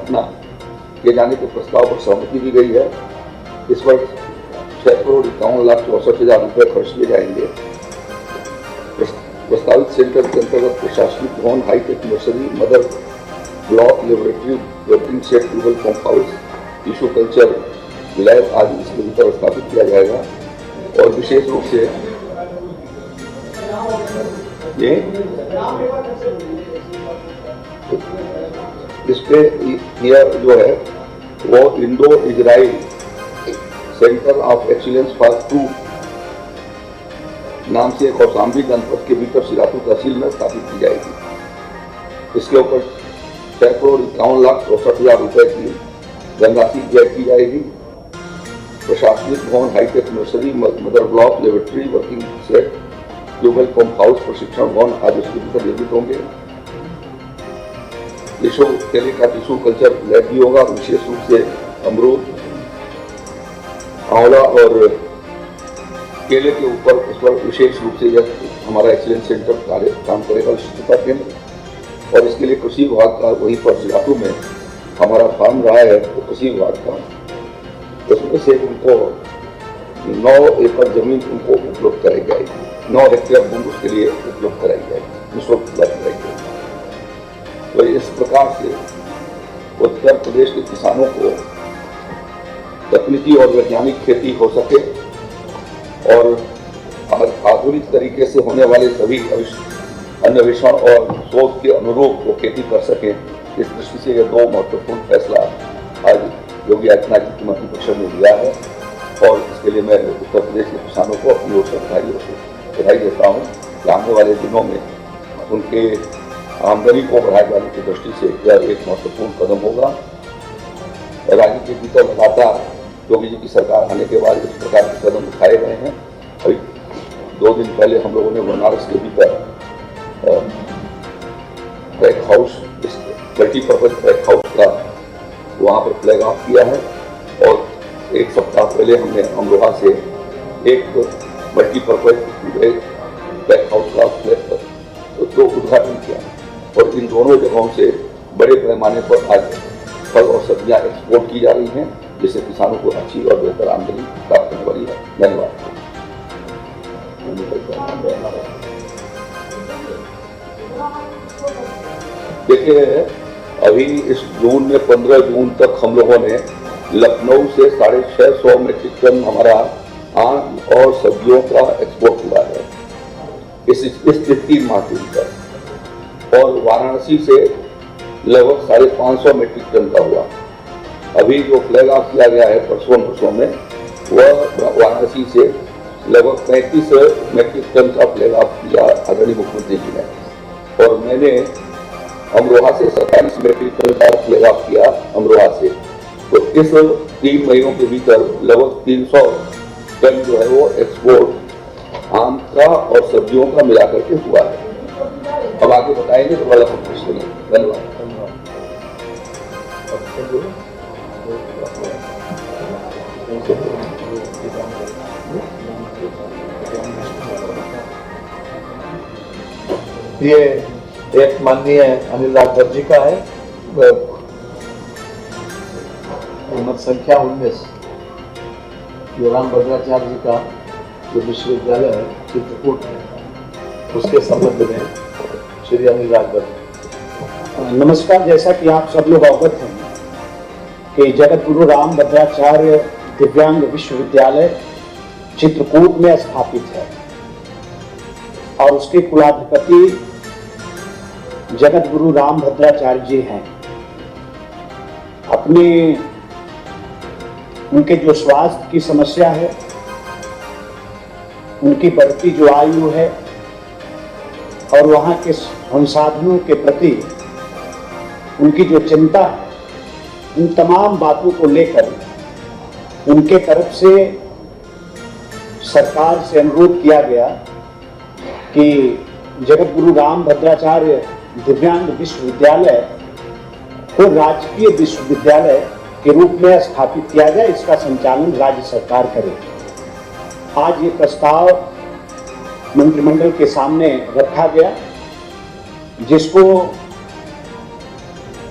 स्थापना किए जाने के प्रस्ताव पर सहमति दी गई है। इस वर्ष 6,51,64,00,000 रुपये खर्च किए जाएंगे। प्रस्तावित सेंटर के अंतर्गत प्रशासनिक भवन, hi tech nursery, mother block, laboratory, working set, tubewell pump house, tissue culture lab आदि इसके भीतर स्थापित किया जाएगा। और विशेष रूप से ये इस पे यह जो है वो Indo Israel centre of excellence for truth नाम से कौशाम्बी जनपद के भीतर सिराथू तहसील में स्थापित की जाएगी। इसके ऊपर 6,51,64,00,000 रुपये की धनराशि व्यय की जाएगी। प्रशासनिक भवन, hi tech nursery, mother block, laboratory, working set, tubewell pump house, प्रशिक्षण भवन आदि इसके भीतर निर्मित होंगे। केले का टिश्यू कल्चर लैब भी होगा। विशेष रूप से अमरूद, आंवला और केले के ऊपर उस पर विशेष रूप से यह हमारा एक्सीलेंस सेंटर काम करेगा, विशिष्टता केंद्र। और इसके लिए कृषि विभाग का वहीं पर सिराथू में हमारा फार्म रहा है, तो कृषि विभाग का उसमें से उनको 9 एकड़ जमीन उनको उपलब्ध कराई जाएगी। 9 हेक्टेयर भूमि उसके लिए उपलब्ध कराई जाएगी, निःशुल्क उपलब्ध कराई जाएगी। तो इस प्रकार से उत्तर प्रदेश के किसानों को तकनीकी और वैज्ञानिक खेती हो सके और आधुनिक तरीके से होने वाले सभी अन्वेषण और शोध के अनुरूप वो खेती कर सकें। इस दृष्टि से यह 2 महत्वपूर्ण फैसला आज योगी आदित्यनाथ जी की मंत्रिपरिषद ने लिया है और इसके लिए मैं उत्तर प्रदेश के किसानों को अपनी ओर से बधाई देता हूँ कि आने वाले दिनों में उनके आमदनी को बढ़ाए जाने की दृष्टि से यह एक महत्वपूर्ण कदम होगा। राज्य के भीतर लगातार योगी जी की सरकार आने के बाद इस प्रकार के कदम उठाए गए हैं। अभी 2 दिन पहले हम लोगों ने बनारस के भीतर flag house, multipurpose flag house का वहाँ पर फ्लैग ऑफ किया है और 1 सप्ताह पहले हमने अमरोहा से एक मल्टीपर्पज फ्लैग हाउस का तो उद्घाटन किया और इन दोनों जगहों से बड़े पैमाने पर आज फल और सब्जियां एक्सपोर्ट की जा रही हैं, जिससे किसानों को अच्छी और बेहतर आमदनी प्राप्त होने वाली है। धन्यवाद। देखिए, अभी इस जून में 15 जून तक हम लोगों ने लखनऊ से 650 मेट्रिक टन हमारा आम और सब्जियों का एक्सपोर्ट हुआ है इस 3 माह के भीतर, और वाराणसी से लगभग 550 मेट्रिक टन का हुआ। अभी जो फ्लैग ऑफ किया गया है परसों में, वह वाराणसी से लगभग 35 मेट्रिक टन का फ्लैग ऑफ किया आदरणीय मुख्यमंत्री जी ने, और मैंने अमरोहा से 27 मेट्रिक टन का फ्लैग ऑफ किया अमरोहा से। तो इस 3 महीनों के भीतर लगभग 300 टन जो है वो एक्सपोर्ट आम का और सब्जियों का मिलाकर के हुआ है। अब आगे बताएंगे तो बड़ा कुछ नहीं। धन्यवाद। ये एक माननीय अनिल राजभर जी का है, मत संख्या 19, ये राम भद्राचार्य जी का जो विश्वविद्यालय है चित्रकूट में, उसके संबंध में श्री अनिल राजभर। नमस्कार। जैसा कि आप सब लोग अवगत हैं कि जगत गुरु राम भद्राचार्य दिव्यांग विश्वविद्यालय चित्रकूट में स्थापित है और उसके कुलाधिपति जगत गुरु राम भद्राचार्य जी हैं। उनके जो स्वास्थ्य की समस्या है, उनकी बढ़ती जो आयु है और वहाँ के संसाधनों के प्रति उनकी जो चिंता है, उन तमाम बातों को लेकर उनके तरफ से सरकार से अनुरोध किया गया कि जगत गुरु राम भद्राचार्य दिव्यांग विश्वविद्यालय को राजकीय विश्वविद्यालय के रूप में स्थापित किया जाए, इसका संचालन राज्य सरकार करे। आज ये प्रस्ताव मंत्रिमंडल के सामने रखा गया, जिसको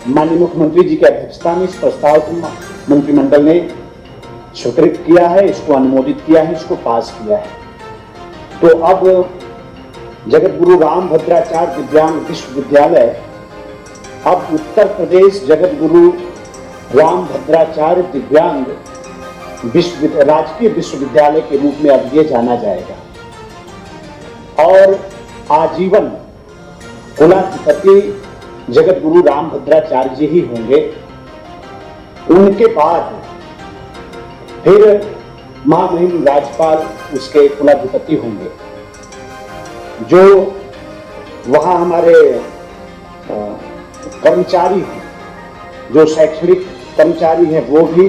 माननीय मुख्यमंत्री जी की अध्यक्षता में इस प्रस्ताव को मंत्रिमंडल ने स्वीकृत किया है, इसको अनुमोदित किया है, इसको पास किया है। तो अब जगत गुरु रामभद्राचार्य दिव्यांग विश्वविद्यालय अब उत्तर प्रदेश जगत गुरु रामभद्राचार्य दिव्यांग राजकीय विश्वविद्यालय के रूप में अब ये जाना जाएगा और आजीवन कुलाधिपति जगत गुरु रामभद्राचार्य जी ही होंगे। उनके बाद फिर महामहिम राज्यपाल उसके कुलाधिपति होंगे। जो वहां हमारे कर्मचारी हैं, जो शैक्षणिक कर्मचारी हैं वो भी,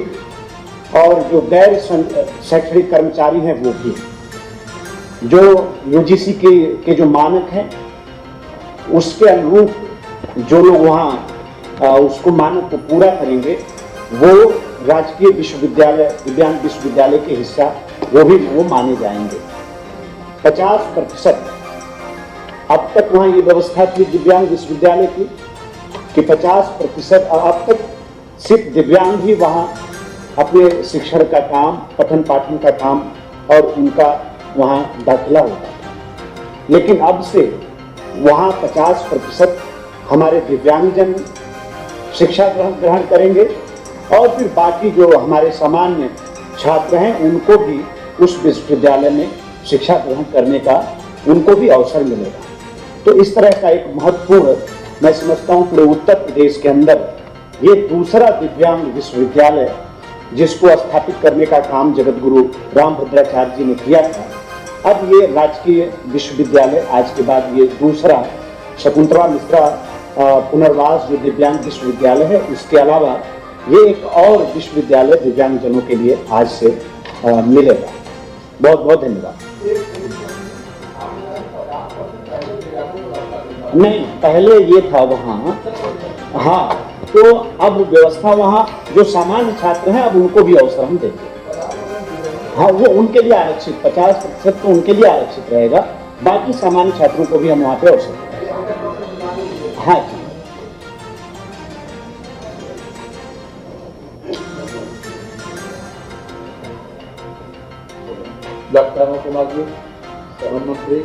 और जो गैर शैक्षणिक कर्मचारी हैं वो भी, जो यूजीसी के जो मानक हैं उसके अनुरूप जो लोग वहाँ उसको मानक को पूरा करेंगे वो राजकीय विश्वविद्यालय दिव्यांग विश्वविद्यालय के हिस्सा वो माने जाएंगे। 50% अब तक वहाँ ये व्यवस्था थी दिव्यांग विश्वविद्यालय की कि 50% अब तक सिर्फ दिव्यांग ही वहाँ अपने शिक्षण का काम, पठन पाठन का काम और उनका वहाँ दाखिला होता था। लेकिन अब से वहाँ 50% हमारे दिव्यांगजन शिक्षा ग्रहण करेंगे और फिर बाकी जो हमारे सामान्य छात्र हैं उनको भी उस विश्वविद्यालय में शिक्षा ग्रहण करने का उनको भी अवसर मिलेगा। तो इस तरह का एक महत्वपूर्ण, मैं समझता हूँ पूरे उत्तर प्रदेश के अंदर ये दूसरा दिव्यांग विश्वविद्यालय जिसको स्थापित करने का काम जगत गुरु रामभद्राचार्य जी ने किया था, अब ये राजकीय विश्वविद्यालय आज के बाद ये दूसरा शकुंतला मिश्रा पुनर्वास जो दिव्यांग विश्वविद्यालय है, इसके अलावा ये एक और विश्वविद्यालय दिव्यांगजनों के लिए आज से मिलेगा। बहुत बहुत धन्यवाद। नहीं, पहले ये था वहाँ, हाँ, तो अब व्यवस्था वहाँ जो सामान्य छात्र हैं अब उनको भी अवसर हम देंगे। हाँ, वो उनके लिए आरक्षित 50% तो उनके लिए आरक्षित रहेगा, बाकी सामान्य छात्रों को भी हम वहाँ पे अवसर देंगे। हाँ जी। डॉक्टर राम कुमार जी श्रम मंत्री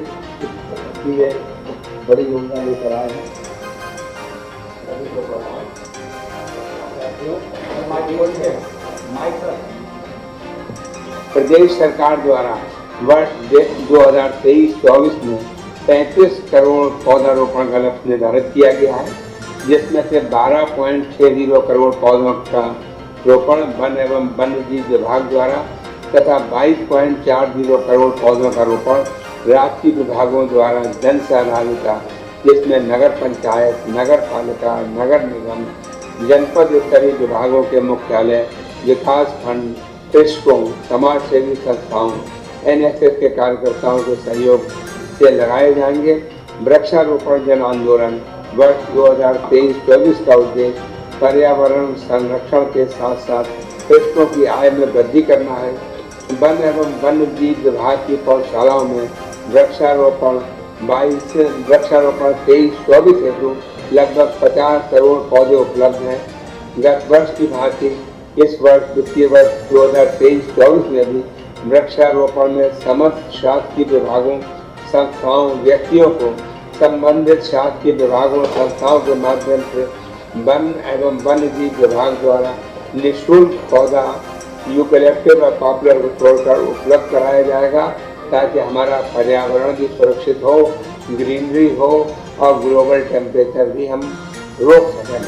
की ये बड़ी योजना लेकर आए हैं। प्रदेश सरकार द्वारा वर्ष 2023-24 में 35 करोड़ पौधारोपण का लक्ष्य निर्धारित किया गया है, जिसमें से 12.60 करोड़ पौधों का रोपण वन एवं वन्यजीव विभाग द्वारा तथा 22.40 करोड़ पौधों का रोपण राष्ट्रीय विभागों द्वारा जन सहभागिता, जिसमें नगर पंचायत, नगर पालिका, नगर निगम, जनपद स्तरीय विभागों के मुख्यालय, विकास खंड, कृषकों, समाज सेवी संस्थाओं, NSS के कार्यकर्ताओं के सहयोग से लगाए जाएंगे। वृक्षारोपण जन आंदोलन वर्ष 2023-24 का उद्देश्य पर्यावरण संरक्षण के साथ साथ कृषकों की आय में वृद्धि करना है। वन एवं वन्य जीव विभाग की पौधशालाओं में वृक्षारोपण 23-24 हेतु लगभग 50 करोड़ पौधे उपलब्ध हैं। गत वर्ष की भांति इस वर्ष वित्तीय वर्ष 2023-24 में भी वृक्षारोपण में समस्त शासकीय विभागों, संस्थाओं, व्यक्तियों को संबंधित शासकीय विभागों, संस्थाओं के माध्यम से वन एवं वन्य जीव विभाग द्वारा निःशुल्क पौधा यूकेलिप्टस और पॉपुलर को छोड़कर उपलब्ध कराया जाएगा, ताकि हमारा पर्यावरण भी सुरक्षित हो, ग्रीनरी हो और ग्लोबल टेम्परेचर भी हम रोक सकें।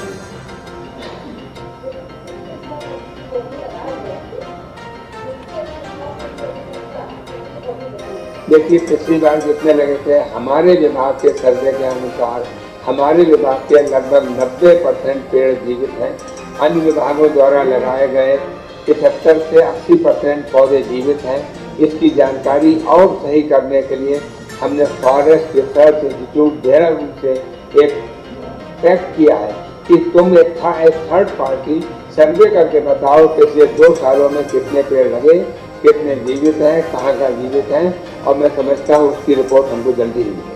देखिए, पिछली बार जितने लगे थे, हमारे विभाग के सर्वे के अनुसार हमारे विभाग के लगभग 90% पेड़ जीवित हैं। अन्य विभागों द्वारा लगाए गए 75 से 80% पौधे जीवित हैं। इसकी जानकारी और सही करने के लिए हमने फॉरेस्ट रिसर्च इंस्टीट्यूट देहरादून से एक टेस्ट किया है कि तुम एक थर्ड पार्टी सर्वे करके बताओ पिछले 2 सालों में कितने पेड़ लगे, कितने जीवित हैं, कहाँ का जीवित हैं, और मैं समझता हूँ उसकी रिपोर्ट हमको जल्दी ही मिलेगी।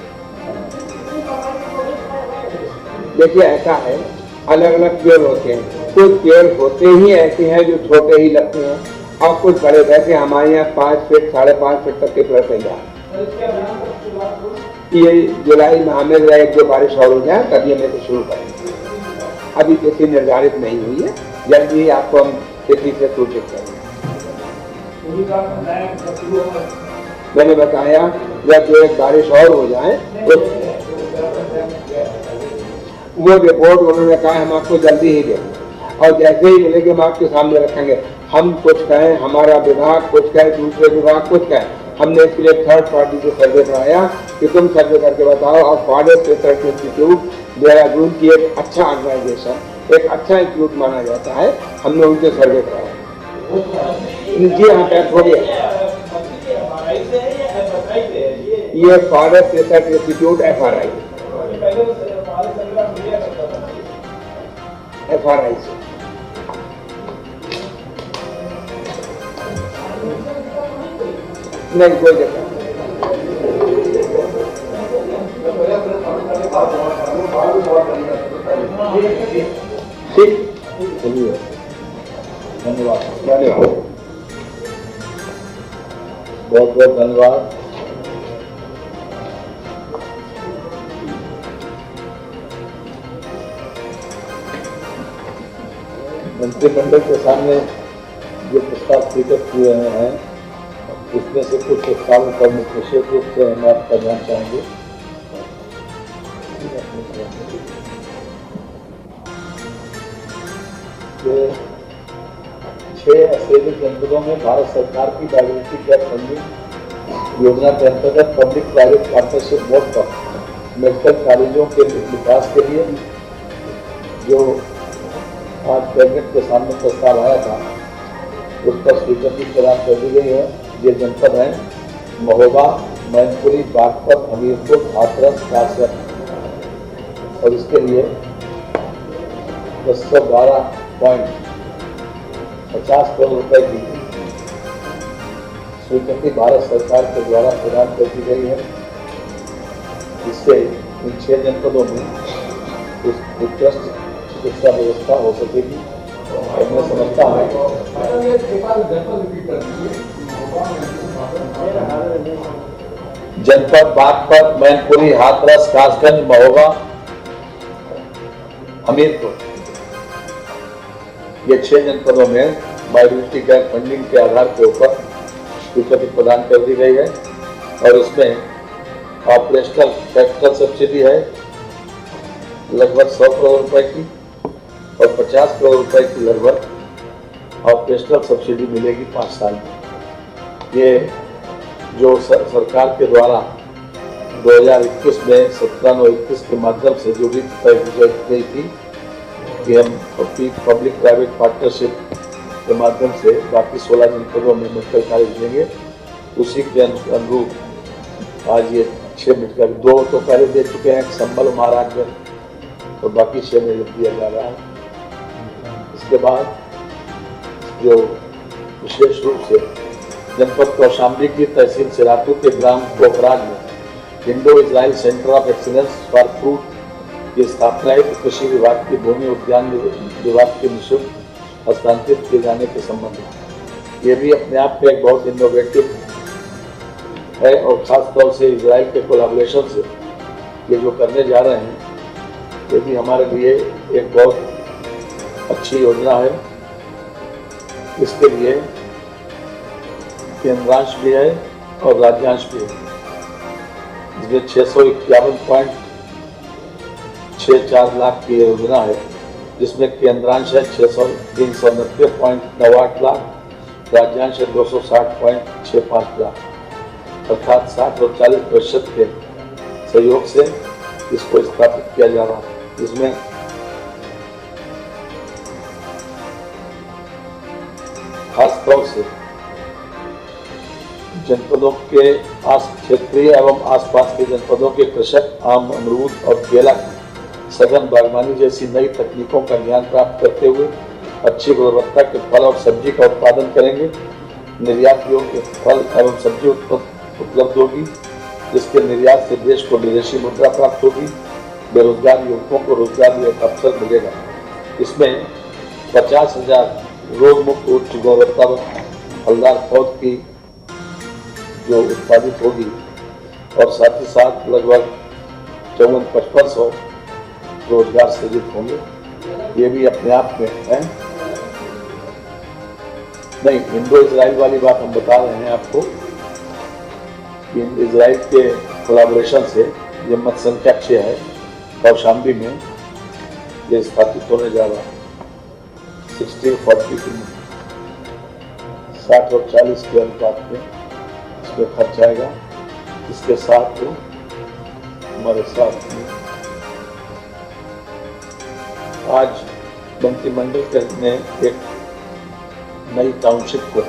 देखिए, ऐसा है अलग अलग पेड़ होते हैं। कुछ पेड़ होते ही ऐसे हैं जो छोटे ही लगते हैं और कुछ बड़े रहते हैं। हमारे यहाँ 5 फीट 5.5 फीट तक के पेड़ तैयार। ये जुलाई माह में 1-2 बारिश और हो जाए तभी हमें तो शुरू करेंगे। अभी तिथि निर्धारित नहीं हुई है, जल्दी ही आपको हम तिथि से सूचित करेंगे। मैंने बताया जब 1 बारिश और हो जाए तो वो रिपोर्ट उन्होंने कहा हम आपको जल्दी ही देंगे और जैसे ही मिलेगी हम आपके सामने रखेंगे। हम कुछ कहें, हमारा विभाग कुछ कहे, दूसरे विभाग कुछ कहे, हमने इसके लिए थर्ड पार्टी से सर्वे कराया कि तुम सर्वे करके बताओ। और फॉरेस्ट रिसर्च इंस्टीट्यूट देहरादून की एक अच्छा ऑर्गेनाइजेशन, एक अच्छा इंस्टीट्यूट माना जाता है, हमने उनसे सर्वे कराया। जी हाँ, पैक हो गया। ये फॉरेस्ट रिसर्च इंस्टीट्यूट FRI से नहीं कोई दिक्कत। ठीक, चलिए, धन्यवाद। धन्यवाद। बहुत बहुत धन्यवाद। मंत्रिमंडल के सामने जो प्रस्ताव स्वीकृत किए गए हैं उसमें से कुछ प्रस्तावों पर विशेष रूप से हम आपका ध्यान चाहेंगे। कि 6 असैनिक जनपदों में भारत सरकार की डायवर्सिटी गैप फंडिंग योजना के अंतर्गत पब्लिक प्राइवेट पार्टनरशिप बोर्ड पर मेडिकल कॉलेजों के विकास के लिए जो आज कैबिनेट के सामने प्रस्ताव आया था उस पर स्वीकृति प्रदान कर दी गई है। ये जनपद हैं महोबा, मैनपुरी, बागपत, हमीरपुर, हाथरस, कासगंज और इसके लिए 1012.50 करोड़ रुपए की स्वीकृति भारत सरकार के द्वारा प्रदान कर दी गई है। इससे इन 6 जनपदों में उत्कृष्ट चिकित्सा व्यवस्था हो सकेगी। और मैं समझता हूँ जनपद बागपत, मैनपुरी, हाथरस, कासगंज, महोबा, हमीरपुर, ये 6 जनपदों में बायोडिवर्सिटी गैप फंडिंग के आधार के ऊपर स्वीकृति प्रदान कर दी गई है और उसमें ऑपरेशनल कैपिटल सब्सिडी है लगभग 100 करोड़ रुपए की और 50 करोड़ रुपए की लगभग ऑपरेशनल सब्सिडी मिलेगी 5 साल में। ये जो सरकार के द्वारा 2021 में 17/21 के माध्यम से जो भी तय की गई थी कि हम पब्लिक प्राइवेट पार्टनरशिप के माध्यम से बाकी 16 जनपदों में मेडिकल कॉलेज देंगे, उसी के अनुरूप आज ये 6 मेडिकल, 2 तो पहले दे चुके हैं, संभल महाराज में, और बाकी 6 में दिया जा रहा है। इसके बाद जो विशेष रूप से जनपद कौशाम्बी की तहसील सिरातू के ग्राम कोकराज में Indo Israel centre of excellence for fruit की स्थापना है। कृषि विभाग की भूमि उद्यान विभाग के निःशुल्क हस्तांतरित किए जाने के संबंध में ये भी अपने आप में एक बहुत इनोवेटिव है और खास तौर से इजराइल के कोलैबोरेशन से ये जो करने जा रहे हैं ये भी हमारे लिए एक बहुत अच्छी योजना है। इसके लिए केंद्रांश भी है और राज्यांश भी है। इसमें 651.64 लाख की योजना है जिसमें केंद्रांश है 390.98 लाख, राज्यांश है 260.65 लाख, अर्थात 60 और 40% के सहयोग से इसको स्थापित किया जा रहा है। इसमें खास तौर से जनपदों के क्षेत्रीय एवं आसपास के जनपदों के कृषक आम, अमरूद और केला सघन बागवानी जैसी नई तकनीकों का ज्ञान प्राप्त करते हुए अच्छी गुणवत्ता के फल और सब्जी का उत्पादन करेंगे। निर्यात योग्य फल एवं सब्जी उपलब्ध होगी जिसके निर्यात से देश को विदेशी मुद्रा प्राप्त होगी। बेरोजगार युवकों को रोजगार भी एक अवसर मिलेगा। इसमें 50,000 रोग मुक्त उच्च गुणवत्ता फलदार पौध की जो उत्पादित होगी और साथ ही साथ लगभग 54-5500 रोजगार सृजित होंगे। ये भी अपने आप में है। नहीं, इंडो इजराइल वाली बात हम बता रहे हैं आपको कि इजराइल के कोलैबोरेशन से ये मतसंख्या 6 है, कौशाम्बी में ये स्थापित होने जा रहा है। 60-40 60 और 40 के अनुपात में इसमें खर्च आएगा। इसके साथ हमारे साथ में आज मंत्रिमंडल ने एक नई टाउनशिप को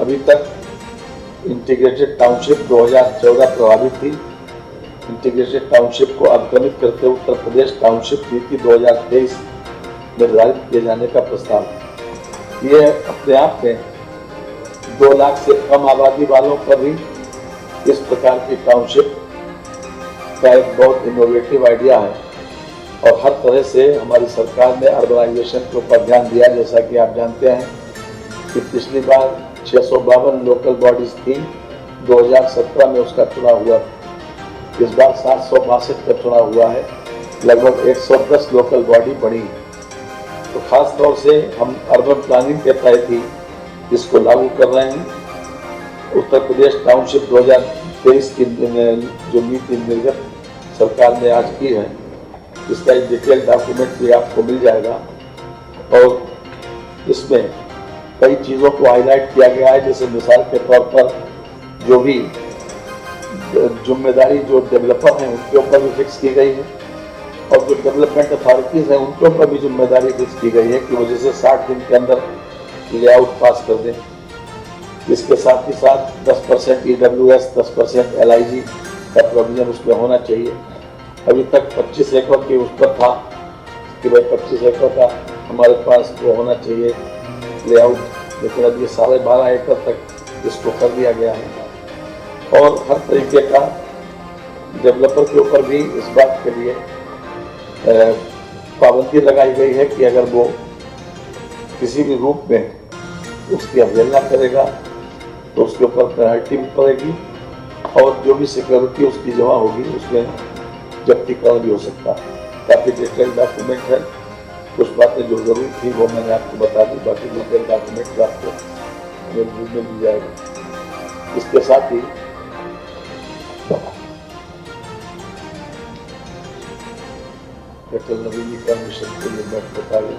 अभी तक इंटीग्रेटेड टाउनशिप 2014 प्रभावित थी। इंटीग्रेटेड टाउनशिप को अवक्रमित करते उत्तर प्रदेश टाउनशिप नीति 2023 निर्धारित किए जाने का प्रस्ताव। ये अपने आप में 2 लाख से कम आबादी वालों पर भी इस प्रकार की टाउनशिप का एक बहुत इनोवेटिव आइडिया है और हर तरह से हमारी सरकार ने अर्बनाइजेशन के ऊपर ध्यान दिया। जैसा कि आप जानते हैं कि पिछली बार 652 लोकल बॉडीज थी, 2017 में उसका चुनाव हुआ। इस बार 762 का चुनाव हुआ है, लगभग 110 लोकल बॉडी बनी। तो खास तौर से हम अर्बन प्लानिंग के तहत ही इसको लागू कर रहे हैं। उत्तर प्रदेश टाउनशिप 2023 की जो नीति निर्गत सरकार ने आज की है, इसका एक डिटेल डॉक्यूमेंट भी आपको मिल जाएगा और इसमें कई चीज़ों को हाईलाइट किया गया है। जैसे मिसाल के तौर पर जो भी जिम्मेदारी जो डेवलपर हैं उनके ऊपर भी फिक्स की गई है और जो डेवलपमेंट अथॉरिटीज़ हैं उनके ऊपर भी जिम्मेदारी फिक्स की गई है कि वो जैसे 60 दिन के अंदर लेआउट पास कर दें। इसके साथ ही साथ 10% EWS, 10% LIG का प्रोविजन उसमें होना चाहिए। अभी तक 25 एकड़ की उस पर था कि भाई 25 एकड़ का हमारे पास वो होना चाहिए लेआउट, लेकिन अब ये 12.5 एकड़ तक इसको कर दिया गया है और हर तरीके का डेवलपर के ऊपर भी इस बात के लिए पाबंदी लगाई गई है कि अगर वो किसी भी रूप में उसकी अवहेलना करेगा तो उसके ऊपर पेनल्टी भी पड़ेगी और जो भी सिक्योरिटी उसकी जमा होगी उसमें जब्तीकरण भी हो सकता है। काफ़ी डिटेल डॉक्यूमेंट है। कुछ बातें जो जरूरी थी वो मैंने आपको बता दी, बाकी डिटेल डॉक्यूमेंट आपको मिल जाएगा। इसके साथ ही अटल नवीनीकरण मिशन के लिए मैं बता दूं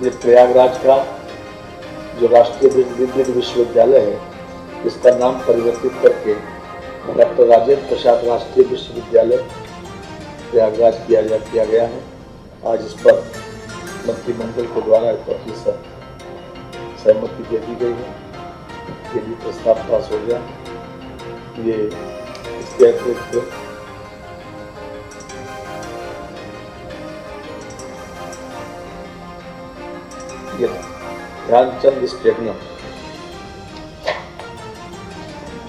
ये प्रयागराज का जो राष्ट्रीय विद्युत विश्वविद्यालय है, इसका नाम परिवर्तित करके डॉक्टर राजेंद्र प्रसाद राष्ट्रीय विश्वविद्यालय प्रयागराज किया गया है। आज इस पर मंत्रिमंडल के द्वारा सहमति दे दी गई है। ये भी प्रस्ताव पास हो गया। ये इसके अतिरिक्त ध्यानचंद स्टेडियम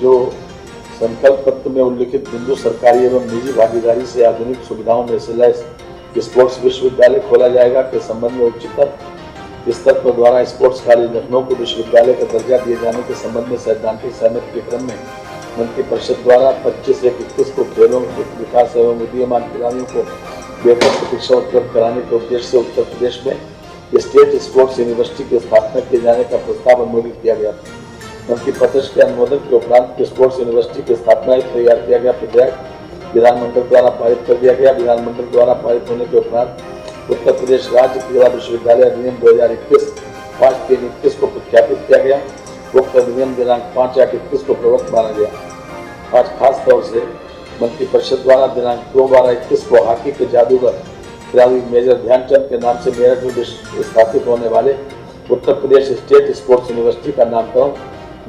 जो संकल्प पत्र में उल्लिखित बिंदु सरकारी एवं निजी भागीदारी से आधुनिक सुविधाओं में से लैस स्पोर्ट्स विश्वविद्यालय खोला जाएगा के संबंध में उच्चतर स्तर पर द्वारा स्पोर्ट्स कॉलेज लखनऊ को विश्वविद्यालय का दर्जा दिए जाने के संबंध में सैद्धांतिक सहमति के क्रम में मंत्रिपरिषद द्वारा 25/21 को खेलों विकास एवं उदीयमान खिलाड़ियों को बेहतर प्रशिक्षण उपलब्ध कराने के उद्देश्य से उत्तर प्रदेश में स्टेट स्पोर्ट्स यूनिवर्सिटी की स्थापना किए जाने का प्रस्ताव अनुमोदित किया गया। मंत्रिपरिषद के अनुमोदन के उपरांत स्पोर्ट्स यूनिवर्सिटी की स्थापना हेतु तैयार किया गया विधेयक विधानमंडल द्वारा पारित कर दिया गया। विधानमंडल द्वारा पारित होने के उपरांत उत्तर प्रदेश राज्य क्रीड़ा विश्वविद्यालय अधिनियम 2021 5/3/21 को प्रख्यापित किया गया। उक्त अधिनियम दिनांक 5/8/21 को प्रवृत्त माना गया। आज खास तौर से मंत्री परिषद द्वारा दिनांक 2/12/21 को हॉकी के जादूगर खिलाड़ी मेजर ध्यानचंद के नाम से मेरठ में स्थापित होने वाले Uttar Pradesh state sports university का नामकरण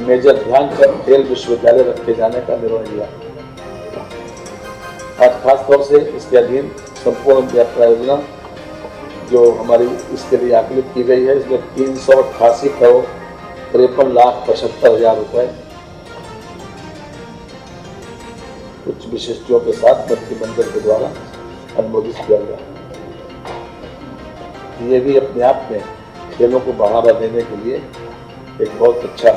मेजर ध्यानचंद खेल विश्वविद्यालय रखे जाने का निर्णय लिया। आज खास तौर से इसके अधीन संपूर्ण यात्रा योजना जो हमारी इसके लिए आकलित की गई है, इसमें 388 करोड़ 53,75,000 रुपए कुछ विशिष्टों के साथ मंत्रिमंडल के द्वारा अनुमोदित किया गया। ये भी अपने आप में खेलों को बढ़ावा देने के लिए एक बहुत अच्छा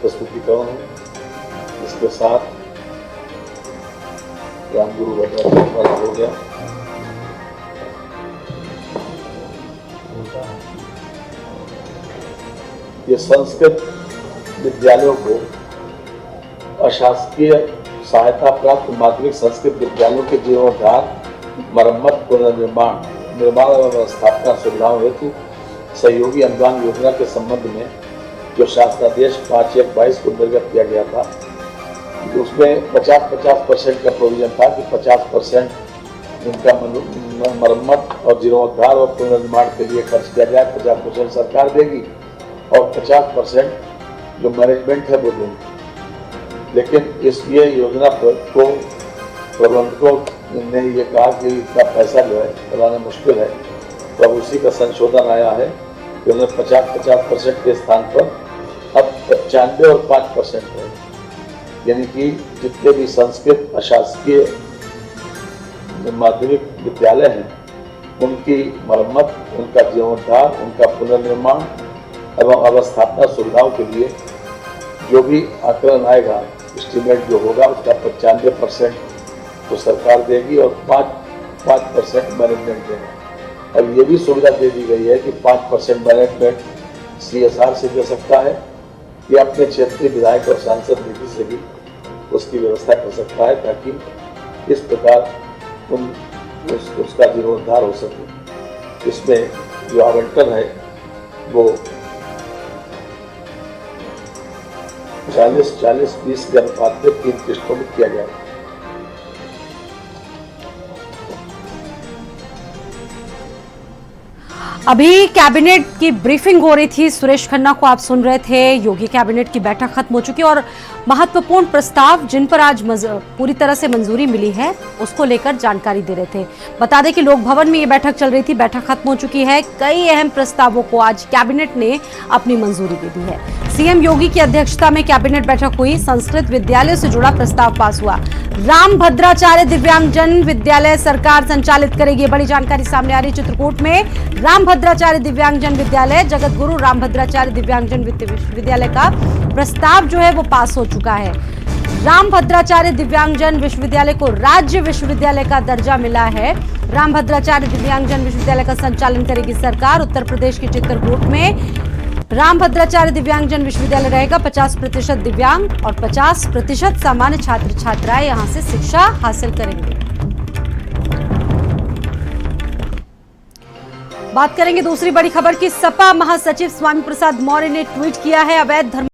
प्रस्तुतिकरण है। इसके साथ रामगुरु वाला हो गया। ये संस्कृत विद्यालयों को अशासकीय सहायता प्राप्त माध्यमिक संस्कृत विद्यालयों के जीर्णोद्धार, मरम्मत, पुनर्निर्माण, निर्माण एवं स्थापना सुविधाओं हेतु सहयोगी अनुदान योजना के संबंध में जो शासनादेश 5/1/22 को निर्गत किया गया था, उसमें 50-50% का प्रोविजन था कि 50% इनका मरम्मत और जीर्णोद्धार और पुनर्निर्माण के लिए खर्च किया जाए, 50% सरकार देगी और 50% जो मैनेजमेंट है वो देंगे। लेकिन ये योजना को प्रबंधकों ने ये कहा कि इतना पैसा जो है चलाना मुश्किल है, तो अब उसी का संशोधन आया है कि उन्हें 50-50% के स्थान पर अब 95 और 5% है। यानी कि जितने भी संस्कृत अशासकीय माध्यमिक विद्यालय हैं, उनकी मरम्मत, उनका जीर्णोद्धार, उनका पुनर्निर्माण एवं अवस्थापना सुविधाओं के लिए जो भी आकलन आएगा, एस्टीमेट जो होगा, उसका 95% तो सरकार देगी और 5% मैनेजमेंट देगा। और ये भी सुविधा दे दी गई है कि 5% मैनेजमेंट CSR से दे सकता है या अपने क्षेत्रीय विधायक और सांसद निधि से भी उसकी व्यवस्था कर सकता है, ताकि इस प्रकार उसका जीर्णोद्धार हो सके। इसमें जो आवंटन है वो 40-40-20 के अनुपात में 3 किस्तों में किया गया है। अभी कैबिनेट की ब्रीफिंग हो रही थी, सुरेश खन्ना को आप सुन रहे थे। योगी कैबिनेट की बैठक खत्म हो चुकी है और महत्वपूर्ण प्रस्ताव जिन पर आज पूरी तरह से मंजूरी मिली है उसको लेकर जानकारी दे रहे थे। बता दें कि लोक भवन में ये बैठक चल रही थी, बैठक खत्म हो चुकी है। कई अहम प्रस्तावों को आज कैबिनेट ने अपनी मंजूरी दे दी है। सीएम योगी की अध्यक्षता में कैबिनेट बैठक हुई। संस्कृत विद्यालय से जुड़ा प्रस्ताव पास हुआ। रामभद्राचार्य दिव्यांगजन विद्यालय सरकार संचालित करेगी। बड़ी जानकारी सामने आ रही चित्रकूट में रामभद्राचार्य दिव्यांगजन विद्यालय, जगत गुरु रामभद्राचार्य दिव्यांगजन विश्वविद्यालय का प्रस्ताव जो है वो पास हो चुका है। रामभद्राचार्य दिव्यांगजन विश्वविद्यालय को राज्य विश्वविद्यालय का दर्जा मिला है। रामभद्राचार्य दिव्यांगजन विश्वविद्यालय का संचालन करेगी सरकार। उत्तर प्रदेश के चित्रकूट में रामभद्राचार्य दिव्यांगजन विश्वविद्यालय रहेगा। 50% दिव्यांग और 50% सामान्य छात्र छात्राएं यहां से शिक्षा हासिल करेंगे। बात करेंगे दूसरी बड़ी खबर की। सपा महासचिव स्वामी प्रसाद मौर्य ने ट्वीट किया है, अवैध धर्म